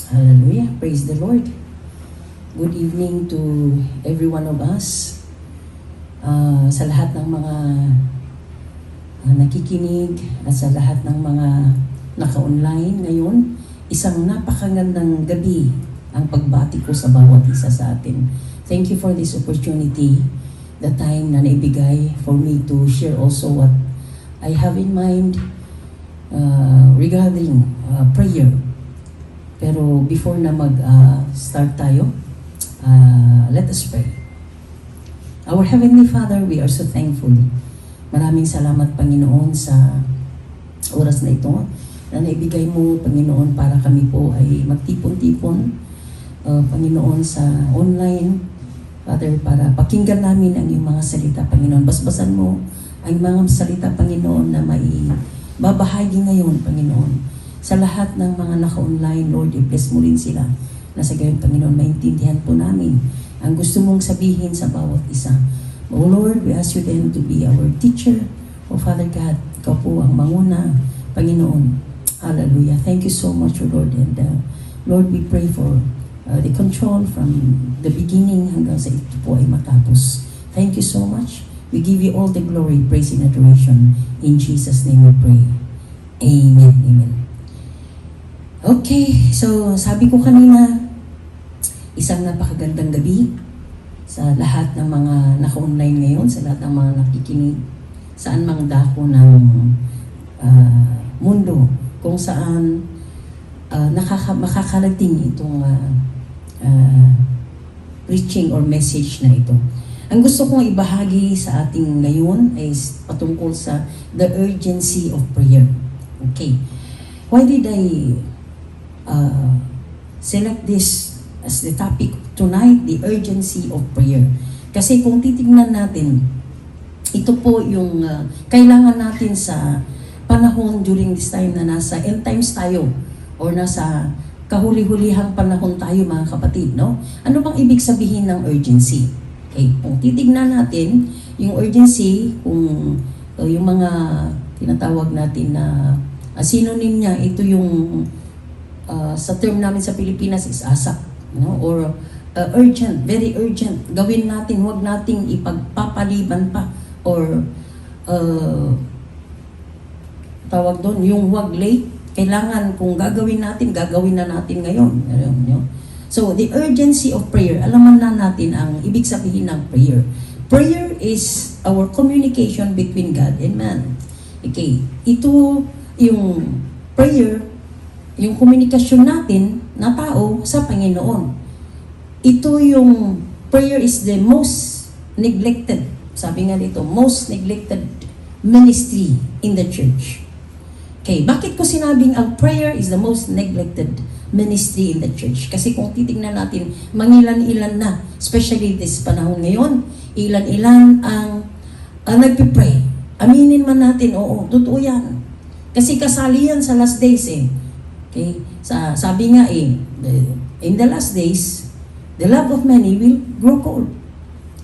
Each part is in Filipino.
Hallelujah. Praise the Lord. Good evening to every one of us. Sa lahat ng mga nakikinig at sa lahat ng mga naka-online ngayon, isang napakagandang gabi ang pagbati ko sa bawat isa sa atin. Thank you for this opportunity, the time na naibigay for me to share also what I have in mind regarding prayer. Pero before na mag-start tayo, let us pray. Our Heavenly Father, we are so thankful. Maraming salamat, Panginoon, sa oras na ito na naibigay mo, Panginoon, para kami po ay magtipon-tipon, Panginoon, sa online. Father, para pakinggan namin ang iyong mga salita, Panginoon. Basbasan mo ang mga salita, Panginoon, na may babahagi ngayon, Panginoon. Sa lahat ng mga naka-online, Lord, i-bless mo rin sila na sa gayon, Panginoon, maintindihan po namin ang gusto mong sabihin sa bawat isa. O Lord, we ask you then to be our teacher. O Father God, ikaw po ang manguna, Panginoon. Hallelujah. Thank you so much, O Lord. And Lord, we pray for the control from the beginning hanggang sa ito po ay matapos. Thank you so much. We give you all the glory, praise, and adoration. In Jesus' name we pray. Amen. Amen. Okay, so sabi ko kanina, isang napakagandang gabi sa lahat ng mga naka-online ngayon, sa lahat ng mga nakikinig, saan mang dako ng mundo, kung saan makakarating itong preaching or message na ito. Ang gusto kong ibahagi sa ating ngayon ay patungkol sa the urgency of prayer. Okay. Why did I select this as the topic tonight, the urgency of prayer? Kasi kung titingnan natin, ito po yung kailangan natin sa panahon during this time na nasa end times tayo or nasa kahuli-hulihang panahon tayo, mga kapatid, no? Ano bang ibig sabihin ng urgency? Okay, kung titignan natin yung urgency, kung yung mga tinatawag natin na synonym niya, ito yung sa term namin sa Pilipinas is ASAP, no? Or urgent, very urgent. Gawin natin, huwag nating ipagpapaliban pa. Or tawag doon, yung huwag late. Kailangan kung gagawin na natin ngayon. So, the urgency of prayer, alaman na natin ang ibig sabihin ng prayer. Prayer is our communication between God and man. Okay, ito yung prayer, yung komunikasyon natin na tao sa Panginoon. Ito yung prayer is the most neglected, sabi nga dito, most neglected ministry in the church. Okay, bakit ko sinabing ang prayer is the most neglected ministry in the church? Kasi kung titingnan natin, mangilan-ilan na, especially this panahon ngayon, ilan-ilan ang nagpipray. Aminin man natin, oo, totoo yan. Kasi kasali yan sa last days eh. Okay? Sabi nga in the last days, the love of many will grow cold.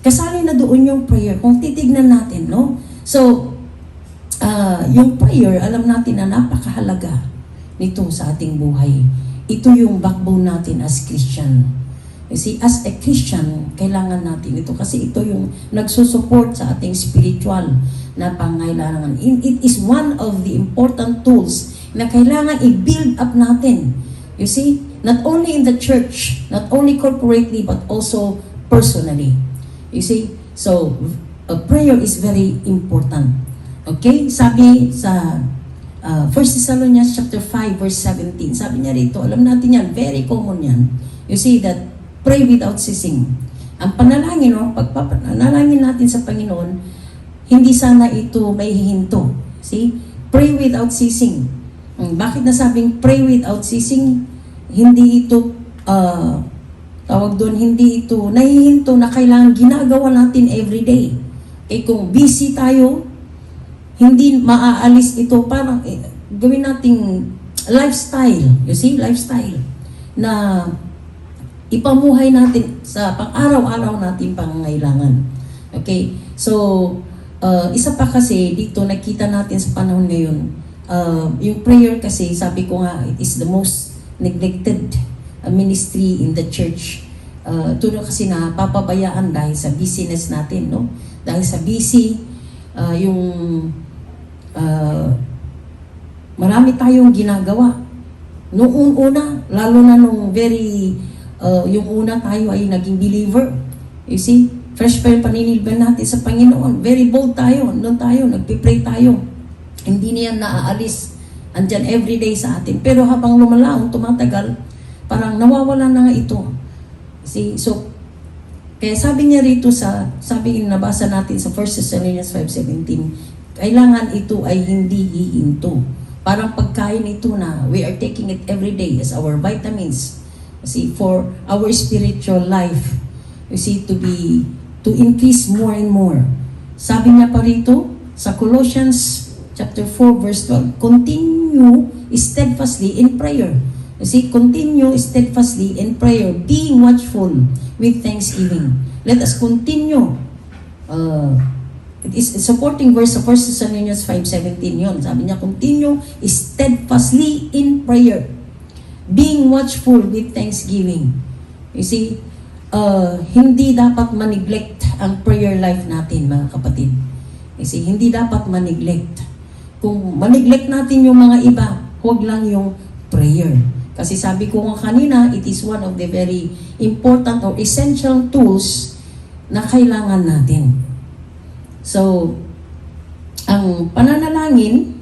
Kasali na doon yung prayer. Kung titignan natin, no? So, yung prayer, alam natin na napakahalaga nito sa ating buhay. Ito yung backbone natin as Christian. You see, as a Christian, kailangan natin ito kasi ito yung nagsusupport sa ating spiritual na pangailangan. It is one of the important tools na kailangan i-build up natin. You see, not only in the church, not only corporately, but also personally. You see, so a prayer is very important. Okay, sabi sa 1 Thessalonians chapter 5 verse 17, sabi niya rito, alam natin yan, very common yan. You see that, pray without ceasing. Ang panalangin, no, pagpapanalangin natin sa Panginoon, hindi sana ito may hihinto. See, pray without ceasing. Bakit nasabing pray without ceasing? Hindi ito, tawag doon, hindi ito nahihinto na kailangan ginagawa natin everyday. Eh kung busy tayo, hindi maaalis ito, parang gawin nating lifestyle, you see, lifestyle, na ipamuhay natin sa pang-araw-araw natin pangangailangan. Okay? So, isa pa kasi dito nakita natin sa panahon ngayon, yung prayer kasi, sabi ko nga, it is the most neglected ministry in the church. Tuno kasi na papabayaan dahil sa busyness natin, no? Dahil sa busy, yung marami tayong ginagawa. Noong una, lalo na nung yung una tayo ay naging believer. You see, fresh pa yung paninilban natin sa Panginoon. Very bold tayo, doon tayo, nagpipray tayo. Hindi niya naaalis. Andyan everyday sa atin. Pero habang lumalaong, tumatagal, parang nawawala na nga ito. See, so, kaya sabi niya rito nabasa natin sa 1 Thessalonians 5:17, kailangan ito ay hindi hihinto. Parang pagkain ito na we are taking it every day as our vitamins. See, for our spiritual life, you see, to increase more and more. Sabi niya pa rito, sa Colossians chapter 4 verse 12, continue steadfastly in prayer. You see, continue steadfastly in prayer, being watchful with thanksgiving. Let us continue. It is a supporting verse sa 1 Thessalonians 5:17 yun. Sabi niya, continue steadfastly in prayer, being watchful with thanksgiving. You see, hindi dapat ma-neglect ang prayer life natin, mga kapatid. You see, hindi dapat ma-neglect. Kung ma-neglect natin yung mga iba, huwag lang yung prayer. Kasi sabi ko nga kanina, it is one of the very important or essential tools na kailangan natin. So, ang pananalangin,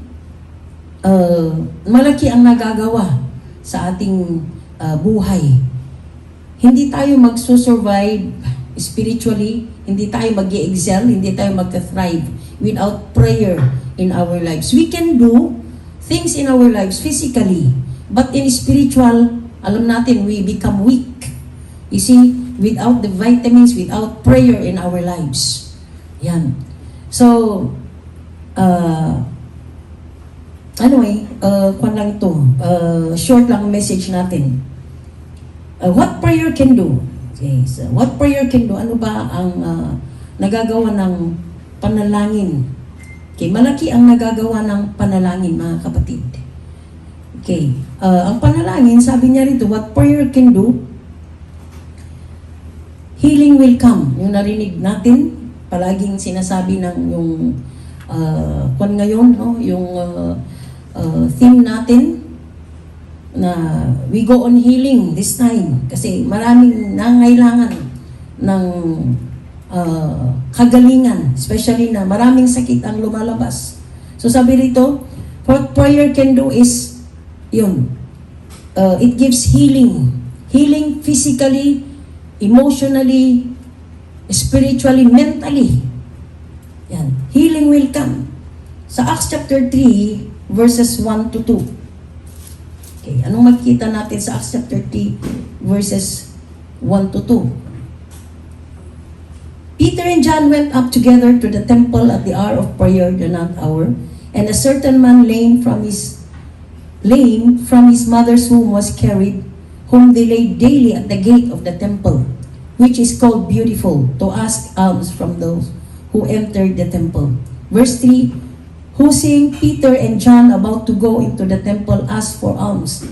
malaki ang nagagawa sa ating buhay. Hindi tayo magsusurvive spiritually, hindi tayo mag-excel, hindi tayo mag-thrive without prayer in our lives. We can do things in our lives physically, but in spiritual, alam natin, we become weak. You see, without the vitamins, without prayer in our lives. Yan. So, anyway, kwan lang ito. Short lang message natin. What prayer can do? Okay, so what prayer can do? Ano ba ang nagagawa ng panalangin? Okay, malaki ang nagagawa ng panalangin, mga kapatid. Okay, ang panalangin, sabi niya rito, what prayer can do, healing will come. Yung narinig natin, palaging sinasabi ng yung kung ngayon, no, yung theme natin na we go on healing this time kasi maraming nangailangan ng kagalingan, especially na maraming sakit ang lumalabas. So sabi rito, what prayer can do is yun, it gives healing physically, emotionally, spiritually, mentally. Yan. Healing will come. Sa Acts chapter 3, verses 1 to 2. Okay, anong makikita natin sa Acts chapter 3, verses 1 to 2? Peter and John went up together to the temple at the hour of prayer, the ninth hour, and a certain man lame from his mother's womb was carried, whom they laid daily at the gate of the temple, which is called Beautiful, to ask alms from those who entered the temple. Verse 3, who seeing Peter and John about to go into the temple asked for alms.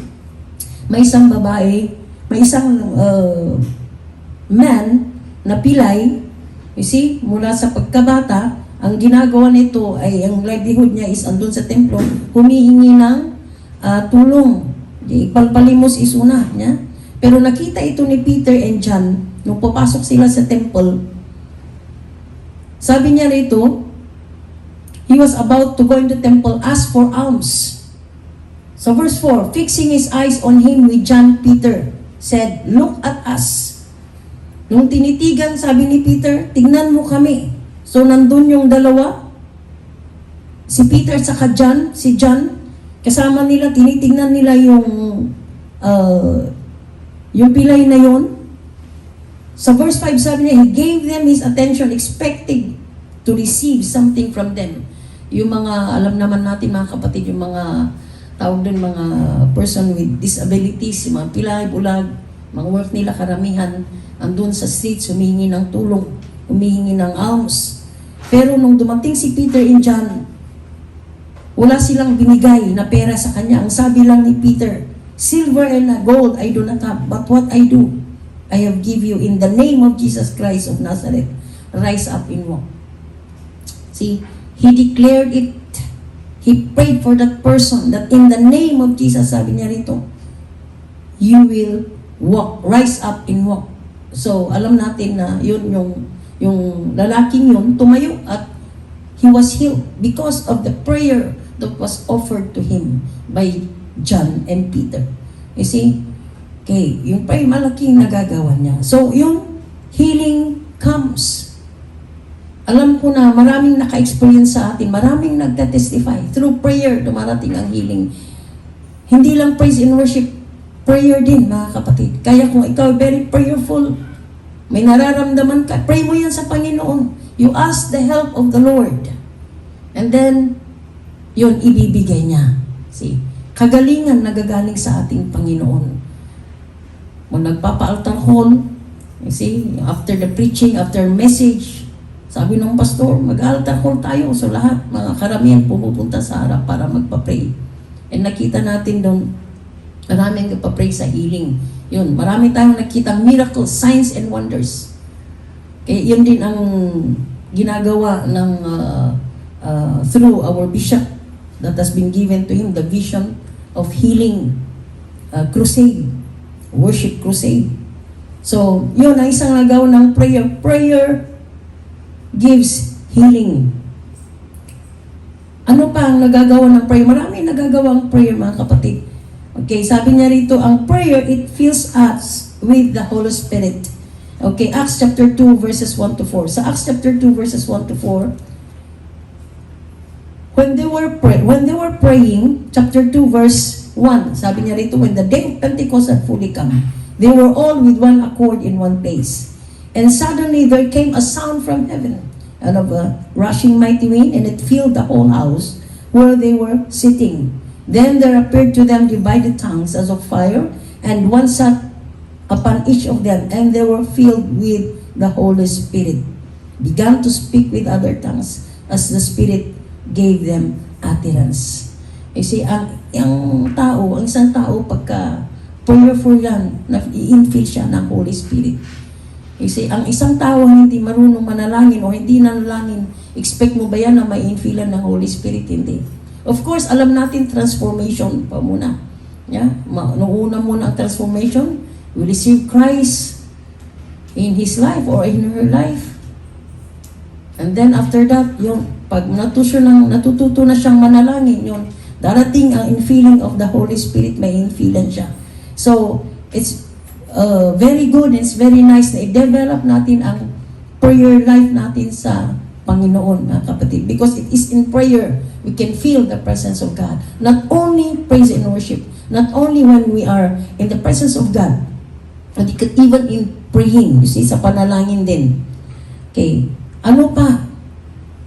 May isang babae, may isang man na pilay, you see, mula sa pagkabata, ang ginagawa nito ay, ang livelihood niya is andun sa templo, humihingi ng tulong. Palpalimos is una niya. Pero nakita ito ni Peter and John, nung papasok sila sa temple, sabi niya rito, he was about to go into the temple, ask for alms. So verse 4, fixing his eyes on him with John, Peter said, look at us. Nung tinitigan, sabi ni Peter, tignan mo kami. So nandun yung dalawa, si Peter at saka John, si John, kasama nila, tinitignan nila yung pilay na yon. Sa verse 5 sabi niya, he gave them his attention, expecting to receive something from them. Yung mga, alam naman natin mga kapatid, yung mga tawag doon, mga person with disabilities, yung mga pilay, bulag, mga work nila karamihan, andun sa streets, humihingi ng tulong, humihingi ng alms. Pero nung dumating si Peter and John, wala silang binigay na pera sa kanya. Ang sabi lang ni Peter, Silver and gold I do not have, but what I do, I have give you in the name of Jesus Christ of Nazareth. Rise up and walk. See, he declared it. He prayed for that person that in the name of Jesus, sabi niya rito, you will walk, rise up and walk. So, alam natin na yun yung lalaking yun, tumayo at he was healed because of the prayer that was offered to him by John and Peter. You see? Okay, yung prayer, malaking nagagawa niya. So, yung healing comes. Alam ko na maraming naka-experience sa atin, maraming nagta-testify. Through prayer, dumarating ang healing. Hindi lang praise and worship, prayer din, mga kapatid. Kaya kung ikaw very prayerful, may nararamdaman ka, pray mo yan sa Panginoon. You ask the help of the Lord. And then, yun, ibibigay niya. See, kagalingan nagagaling sa ating Panginoon. Kung nagpapa-altar call, you see, after the preaching, after message, sabi ng pastor, mag-altar call tayo. So lahat, mga karamihan pumupunta sa harap para magpa-pray. And nakita natin doon, maraming nagpa-pray sa healing. Yun, marami tayong nakita miracles, signs and wonders. Kaya yun din ang ginagawa ng through our bishop that has been given to him, the vision of healing crusade, worship crusade. So, yun ang isang nagawa ng prayer. Prayer gives healing. Ano pa ang nagagawa ng prayer? Marami nagagawang prayer, mga kapatid. Okay, sabi niya rito, ang prayer, it fills us with the Holy Spirit. Okay, Acts chapter 2 verses 1 to 4. Sa Acts chapter 2 verses 1 to 4, when they were praying, chapter 2 verse 1, sabi niya rito, when the day of Pentecost had fully come, they were all with one accord in one place. And suddenly there came a sound from heaven, and of a rushing mighty wind, and it filled the whole house where they were sitting. Then there appeared to them divided tongues as of fire, and one sat upon each of them, and they were filled with the Holy Spirit, began to speak with other tongues as the Spirit gave them utterance. You see, ang isang tao, pagka prayerful yan, i-infill siya ng Holy Spirit. You see, ang isang tao hindi marunong manalangin o hindi nanalangin, expect mo ba yan na ma-infillan ng Holy Spirit? Hindi. Of course, alam natin transformation pa muna. Yeah? Noong una muna ang transformation, we receive Christ in His life or in her life. And then after that, yung pag natututo na siyang manalangin, yung darating ang infilling of the Holy Spirit, may infillan siya. So, it's very good and it's very nice na i-develop natin ang prayer life natin sa Panginoon, mga kapatid. Because it is in prayer we can feel the presence of God. Not only praise and worship, not only when we are in the presence of God, but even in praying, you see, sa panalangin din. Okay, ano pa?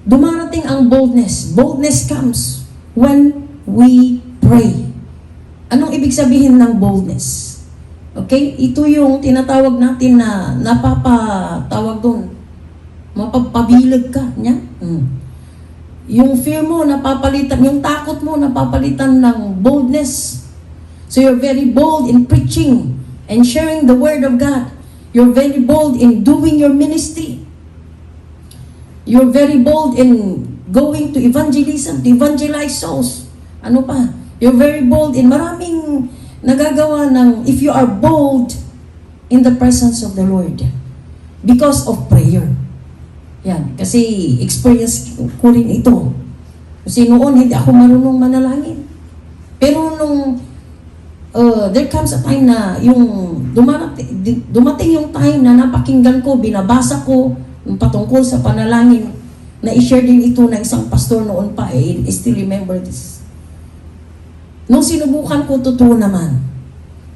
Dumarating ang boldness. Boldness comes when we pray. Anong ibig sabihin ng boldness? Okay, ito yung tinatawag natin na napapatawag doon. Mapapabilag ka niya. Yung fear mo napapalitan, yung takot mo napapalitan ng boldness. So you're very bold in preaching and sharing the word of God. You're very bold in doing your ministry. You're very bold in going to evangelism, to evangelize souls. Ano pa? You're very bold in maraming nagagawa ng, if you are bold in the presence of the Lord because of prayer. Yan, kasi experience ko rin ito. Kasi noon, hindi ako marunong manalangin. Pero nung there comes a time na yung dumating yung time na napakinggan ko, binabasa ko yung patungkol sa panalangin, na i-share din ito ng isang pastor noon pa, I still remember this. Nung sinubukan ko, totoo naman.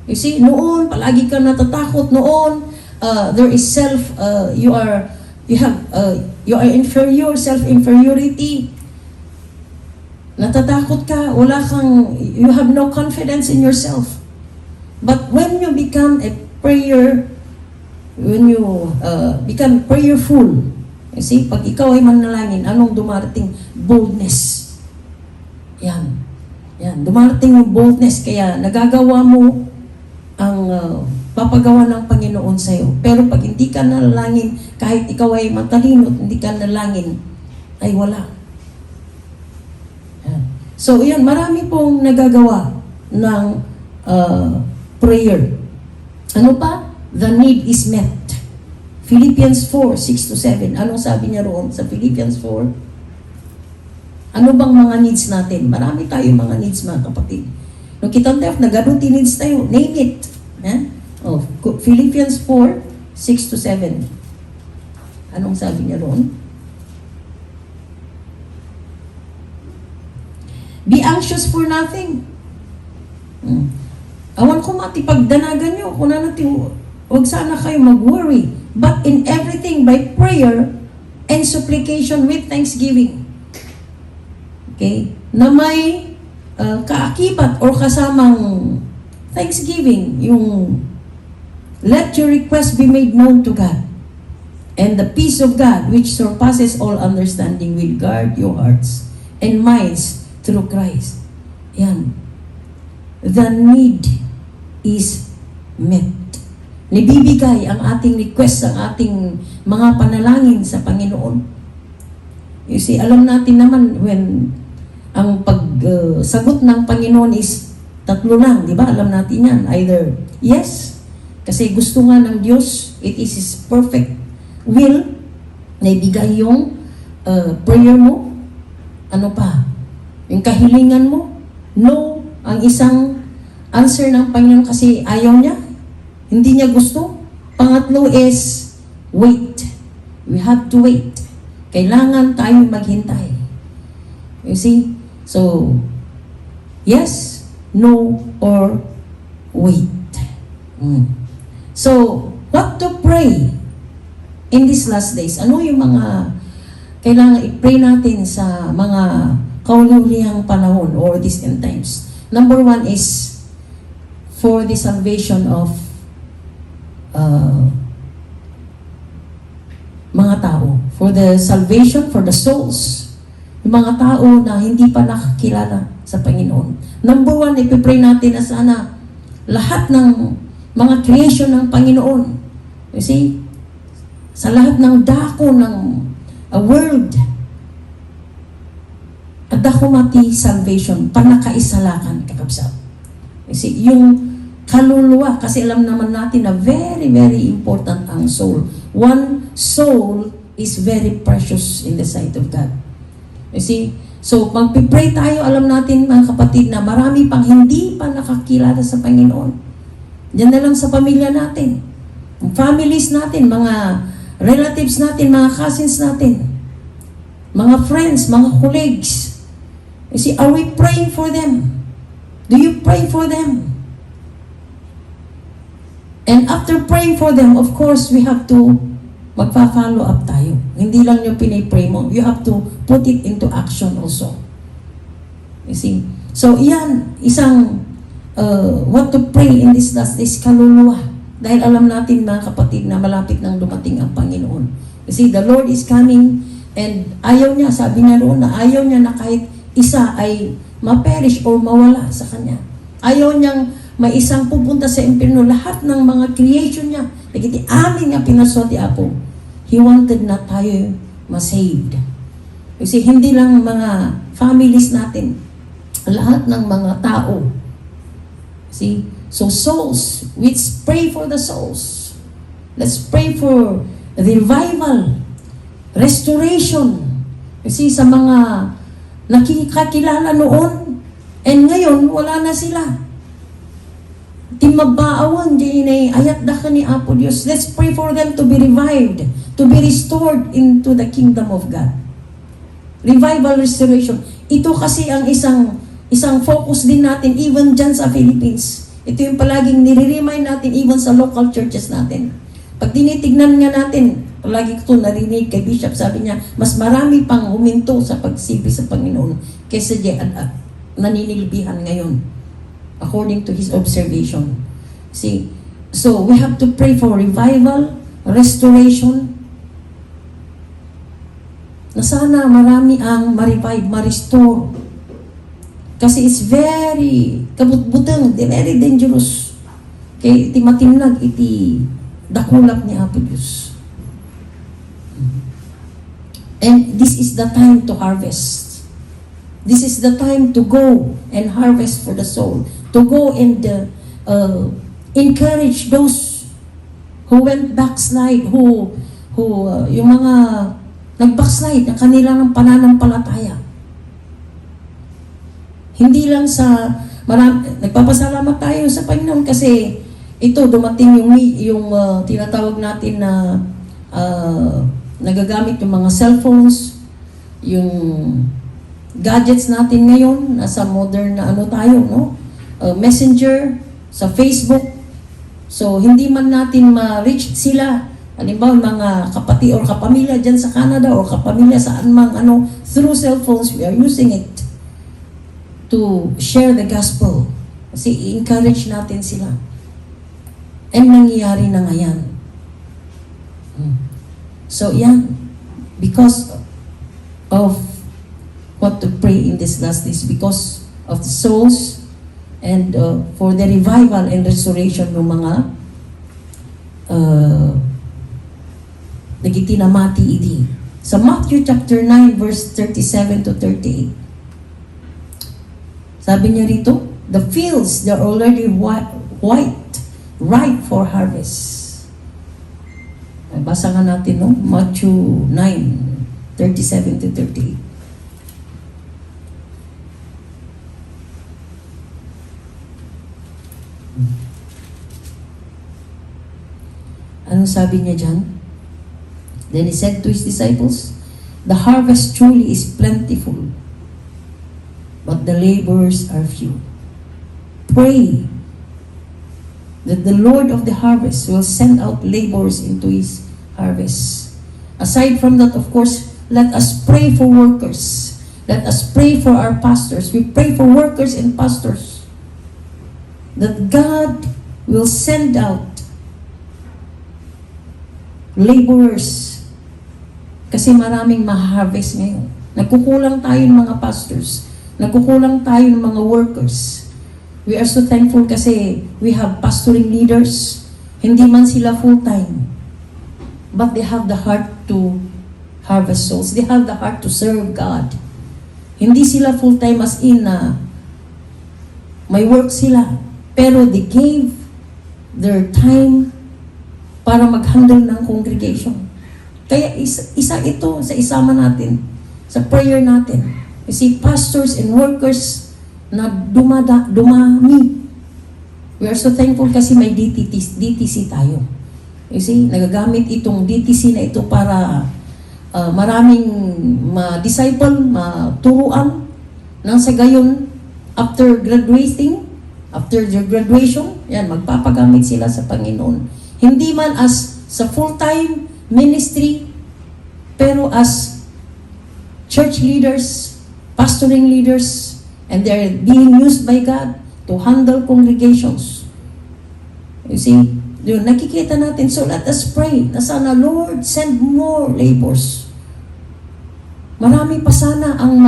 You see, noon, palagi ka natatakot. Noon, there is you are inferior, self-inferiority. Natatakot ka, you have no confidence in yourself. But when you become a prayer, when you become prayerful, you see, pag ikaw ay manalangin, anong dumarating? Boldness. Yan. Yan, dumarating yung boldness, kaya nagagawa mo ang papagawa ng Panginoon sa'yo. Pero pag hindi ka nalangin, kahit ikaw ay matalino at hindi ka nalangin, ay wala. Yan. So, yan, marami pong nagagawa ng prayer. Ano pa? The need is met. Philippians 4:6-7. Anong sabi niya roon sa Philippians 4? Ano bang mga needs natin? Marami tayong mga needs, mga kapatid. Nung kitang tayo, nagaruti needs tayo. Name it. Oh, Philippians 4:6-7. Anong sabi niya roon? Be anxious for nothing. Awan ko matipagdanagan nyo. Kung natin, huwag sana kayo mag-worry. But in everything, by prayer and supplication with thanksgiving. Okay? Na may kaakibat or kasamang thanksgiving, yung let your request be made known to God. And the peace of God, which surpasses all understanding, will guard your hearts and minds through Christ. Yan. The need is met. Nibibigay ang ating request, ang ating mga panalangin sa Panginoon. You see, alam natin naman when ang pagsagot ng Panginoon is tatlo lang, di ba? Alam natin yan. Either yes, kasi gusto nga ng Diyos, it is His perfect will na ibigay yung prayer mo. Ano pa? Yung kahilingan mo. No, ang isang answer ng Panginoon kasi ayaw niya. Hindi niya gusto. Pangatlo is wait. We have to wait. Kailangan tayo maghintay. You see? So, yes, no, or wait. So, what to pray in these last days? Ano yung mga kailangan i-pray natin sa mga kaululihang panahon or these end times? Number one is for the salvation of mga tao. For the salvation, for the souls. Yung mga tao na hindi pa nakakilala sa Panginoon. Number one, ipipray natin na sana lahat ng mga creation ng Panginoon. You see? Sa lahat ng dako ng world. At dako mati salvation, panakaisalakan kakabsat. You see? Yung kaluluwa, kasi alam naman natin na very, very important ang soul. One soul is very precious in the sight of God. You see? So, pag-pray tayo, alam natin mga kapatid na marami pang hindi pa nakakilala sa Panginoon. Diyan na lang sa pamilya natin. Families natin, mga relatives natin, mga cousins natin, mga friends, mga colleagues. You see, are we praying for them? Do you pray for them? And after praying for them, of course, we have to magpa-follow up tayo. Hindi lang yung pinay-pray mo. You have to put it into action also. You see? So, iyan, isang what to pray in this last days, kaluluwa. Dahil alam natin mga kapatid na malapit nang dumating ang Panginoon. You see, the Lord is coming and ayaw niya, sabi niya roon na ayaw niya na kahit isa ay ma-perish or mawala sa Kanya. Ayaw niyang may isang pupunta sa impyerno. Lahat ng mga creation niya, nagiti amin nga pinaswati Apo. He wanted na tayo ma-saved. Kasi hindi lang mga families natin, lahat ng mga tao. See? So souls, let's pray for the souls. Let's pray for revival, restoration. Kasi sa mga nakikakilala noon, and ngayon, wala na sila. Timabaawan, dinay ayat da ka ni Apo Diyos. Let's pray for them to be revived, to be restored into the kingdom of God. Revival, restoration. Ito kasi ang isang focus din natin, even dyan sa Philippines. Ito yung palaging nire-remind natin, even sa local churches natin. Pag tinitignan nga natin, palagi ko ito narinig kay Bishop, sabi niya, mas marami pang huminto sa pagsibi sa Panginoon kaysa diyan naninilbihan ngayon. According to his observation. See, so we have to pray for revival, restoration, na sana marami ang ma-revive, ma-restore. Kasi it's very kabutbutang, very dangerous. Kay iti matinag, iti dakulap ni Apo Diyos. And this is the time to harvest. This is the time to go and harvest for the soul. To go and encourage those who went backslide, yung mga nag-backslide ng kanilang pananampalataya. Hindi lang sa nagpapasalamat tayo sa Panginoon kasi ito dumating yung tinatawag natin na nagagamit yung mga cellphones, yung gadgets natin ngayon, nasa modern na ano tayo, no? Messenger, sa Facebook. So, hindi man natin ma-reach sila. Halimbawa, mga kapati or kapamilya dyan sa Canada or kapamilya saan mang ano, through cellphones, we are using it to share the gospel. Kasi i-encourage natin sila. And nangyayari na ngayon. So, yan. Because of what to pray in these last days. Because of the souls and for the revival and restoration ng mga nagitinamati idi. Sa Matthew chapter 9 verse 37 to 38. Sabi niya rito, the fields, they're already white, ripe for harvest. Basa nga natin, no? Matthew 9, 37 to 38. Anong sabi niya dyan? Then he said to his disciples, the harvest truly is plentiful, but the laborers are few. Pray that the Lord of the harvest will send out laborers into his harvest. Aside from that, of course, let us pray for workers. Let us pray for our pastors. We pray for workers and pastors. That God will send out laborers. Kasi maraming ma-harvest ngayon. Nagkukulang tayo ng mga pastors. Nagkukulang tayo ng mga workers. We are so thankful kasi we have pastoring leaders. Hindi man sila full-time. But they have the heart to harvest souls. They have the heart to serve God. Hindi sila full-time as in na may work sila. Pero they gave their time para mag-handle ng congregation. Kaya isa ito sa isama natin, sa prayer natin. Kasi pastors and workers na dumami. We are so thankful kasi may DTC tayo. You see, nagagamit itong DTC na ito para maraming ma-disciple, maturuan nang sa gayon after graduating, after their graduation, yan, magpapagamit sila sa Panginoon. Hindi man as sa full-time ministry, pero as church leaders, pastoring leaders, and they're being used by God to handle congregations. You see, yun, nakikita natin. So let us pray na sana, Lord, send more labors. Marami pa sana ang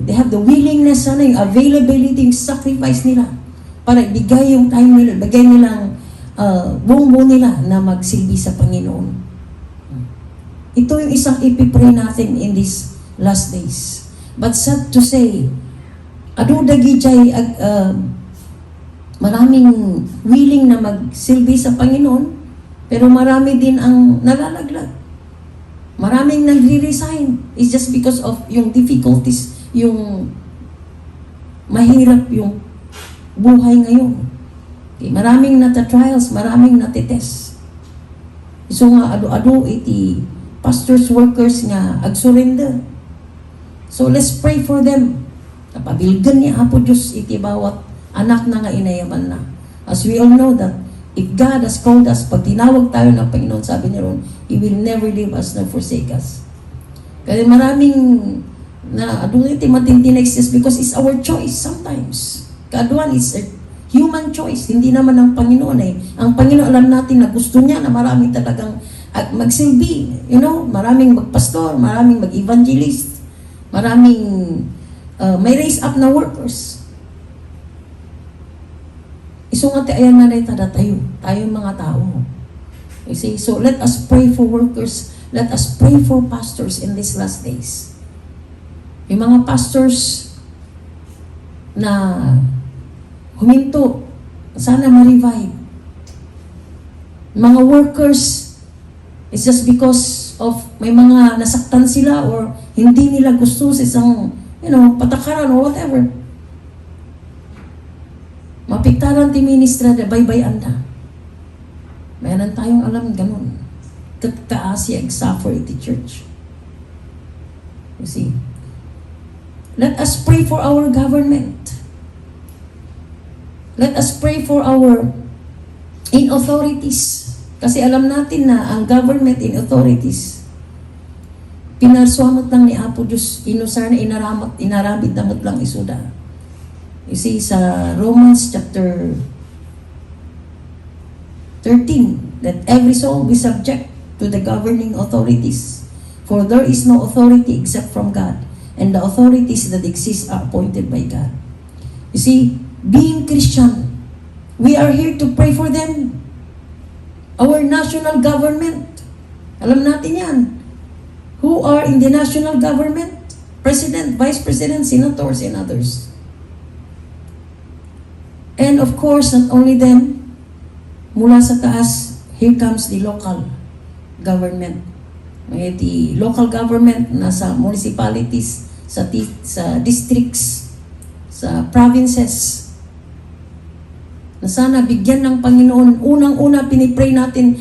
they have the willingness sana, yung availability, yung sacrifice nila para ibigay yung time nila, ibigay nilang buong nila na magsilbi sa Panginoon. Ito yung isang ipipray natin in these last days. But sad to say, adudagi jay maraming willing na magsilbi sa Panginoon, pero marami din ang nalalaglag. Maraming nagre-resign. It's just because of yung difficulties, yung mahirap yung buhay ngayon. Okay, maraming nata-trials, maraming natitest. So nga, ado-ado iti pastors, workers nga ag-surrender. So let's pray for them. Napabilgan ni Apo Diyos iti bawat anak na nga inayaman na. As we all know that if God has called us, pag tinawag tayo ng Panginoon, sabi niya ron, He will never leave us nor forsake us. Kaya maraming na adun iti matintinex just because it's our choice sometimes. Kaduan is a human choice, hindi naman ang Panginoon eh. Ang Panginoon alam natin na gusto niya na marami talagang magsilbi, maraming magpastor, maraming mag-evangelist, maraming may raise up na workers. Isungat ayan na rin tada tayo mga tao. You see, so let us pray for workers, let us pray for pastors in these last days. Yung mga pastors na huminto, sana ma-revive. Mga workers, it's just because of may mga nasaktan sila or hindi nila gusto sa isang, patakaran or whatever. Mapiktaran ti ministra na baybayan na. Mayroon tayong alam ganun. Kaasi suffer iti church. You see? Let us pray for our government. Let us pray for our in authorities. Kasi alam natin na ang government in authorities, pinarsuamot lang ni Apo Diyos, inusar na inaramid damot lang isuda. You see, sa Romans chapter 13, that every soul be subject to the governing authorities. For there is no authority except from God, and the authorities that exist are appointed by God. You see, being Christian, we are here to pray for them. Our national government, alam natin yan. Who are in the national government? President, Vice President, Senators, and others. And of course, not only them, mula sa taas, here comes the local government. The local government nasa municipalities, sa districts, sa provinces. Na sana bigyan ng Panginoon, unang-una pinipray natin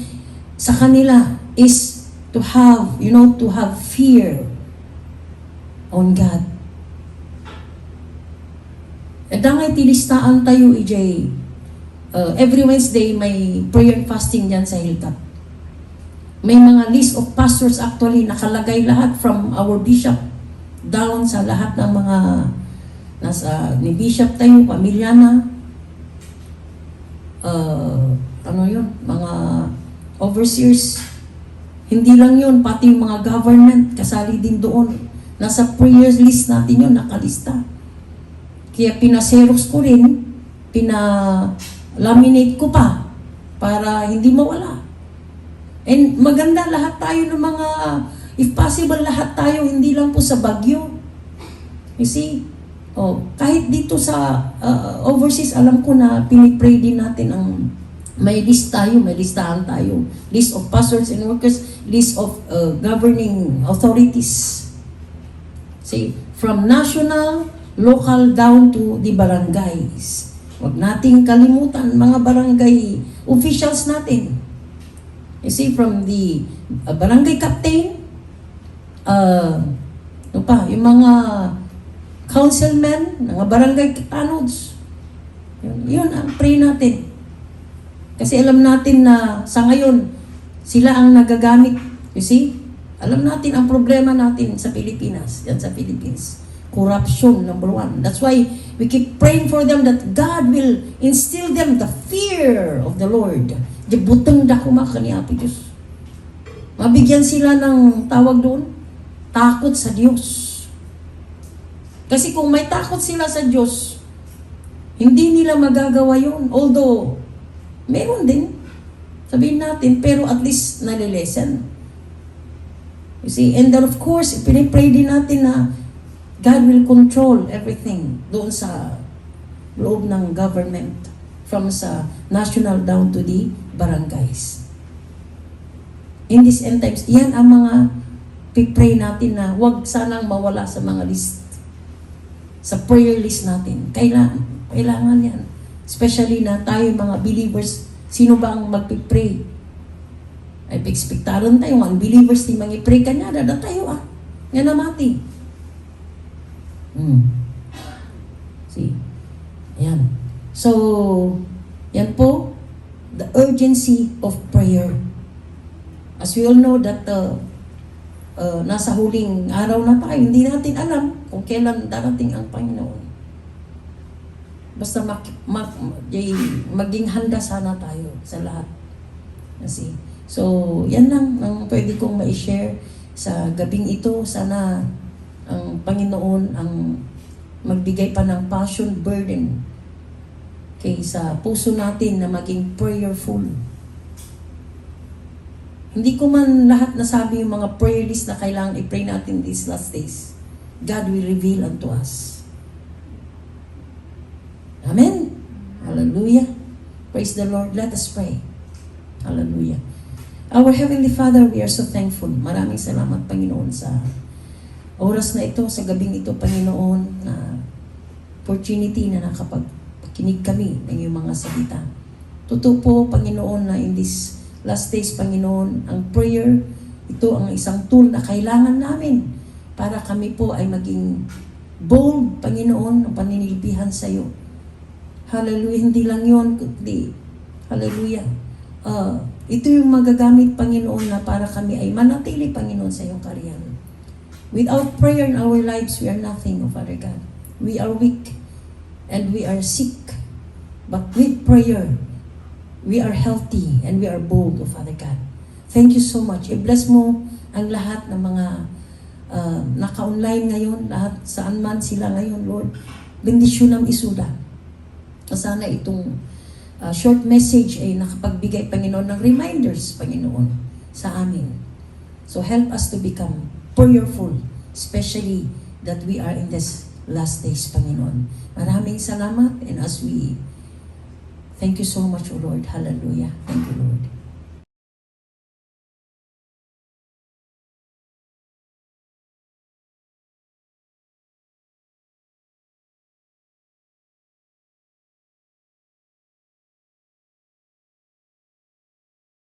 sa kanila is to have, to have fear on God. Dangay tilistaan tayo, EJ. Every Wednesday may prayer and fasting dyan sa Hilltop. May mga list of pastors actually nakalagay lahat from our bishop down sa lahat ng mga nasa ni bishop tayo, pamilya na. Mga overseers. Hindi lang yun, pati yung mga government kasali din doon. Nasa prayer list natin yun, nakalista. Kaya pinaseros ko rin, pina-laminate ko pa para hindi mawala. And maganda lahat tayo ng mga, if possible lahat tayo, hindi lang po sa Baguio. You see? Kahit dito sa overseas, alam ko na pinipray din natin ang may list tayo, may listahan tayo. List of pastors and workers, list of governing authorities. See? From national, local down to the barangays. Huwag nating kalimutan mga barangay officials natin. You see, from the barangay captain, yung mga councilmen, mga barangay tanods. Yun ang pray natin. Kasi alam natin na sa ngayon, sila ang nagagamit. You see? Alam natin ang problema natin sa Pilipinas, yan sa Philippines. Corruption, number one. That's why we keep praying for them that God will instill them the fear of the Lord. Di butang dako makani Apo Diyos. Mabigyan sila ng tawag doon, takot sa Diyos. Kasi kung may takot sila sa Diyos, hindi nila magagawa yun. Although, meron din. Sabihin natin, pero at least nalilesen. You see, and then of course, pinipray din natin na God will control everything doon sa loob ng government from sa national down to the barangays. In these end times, yan ang mga pipray natin na huwag sanang mawala sa mga list. Sa prayer list natin. Kailangan yan. Especially na tayo mga believers, sino ba ang magpipray? Ay expectaron tayo, mga believers di mag-pray kanya, dada tayo Nga namati. See? Yan. So, yan po, the urgency of prayer. As we all know that nasa huling araw na tayo, hindi natin alam kung kailan darating ang Panginoon. Basta maging handa sana tayo sa lahat. See? So, yan lang ang pwede kong ma-share sa gabing ito. Sana ang Panginoon ang magbigay pa ng passion burden sa puso natin na maging prayerful. Hindi ko man lahat nasabi yung mga prayer list na kailangan i-pray natin these last days. God will reveal unto us. Amen? Hallelujah. Praise the Lord. Let us pray. Hallelujah. Our Heavenly Father, we are so thankful. Maraming salamat, Panginoon, sa oras na ito, sa gabing ito, Panginoon, na opportunity na nakapagkinig kami ng iyong mga salita. Totoo po, Panginoon, na in this last days, Panginoon, ang prayer, ito ang isang tool na kailangan namin para kami po ay maging bold, Panginoon, ng paninilbihan sa iyo. Hallelujah. Hindi lang yun, kundi, hallelujah. Ito yung magagamit, Panginoon, na para kami ay manatili, Panginoon, sa iyong karyan. Without prayer in our lives, we are nothing, O Father God. We are weak and we are sick. But with prayer, we are healthy and we are bold, O Father God. Thank you so much. I-bless mo ang lahat ng mga naka-online ngayon, lahat saan man sila ngayon, Lord. Bendisyon ng isuda. Sana itong short message ay nakapagbigay, Panginoon, ng reminders, Panginoon, sa amin. So help us to become prayerful, especially that we are in this last days, Panginoon. Maraming salamat, and as we thank you so much, O Lord. Hallelujah. Thank you, Lord.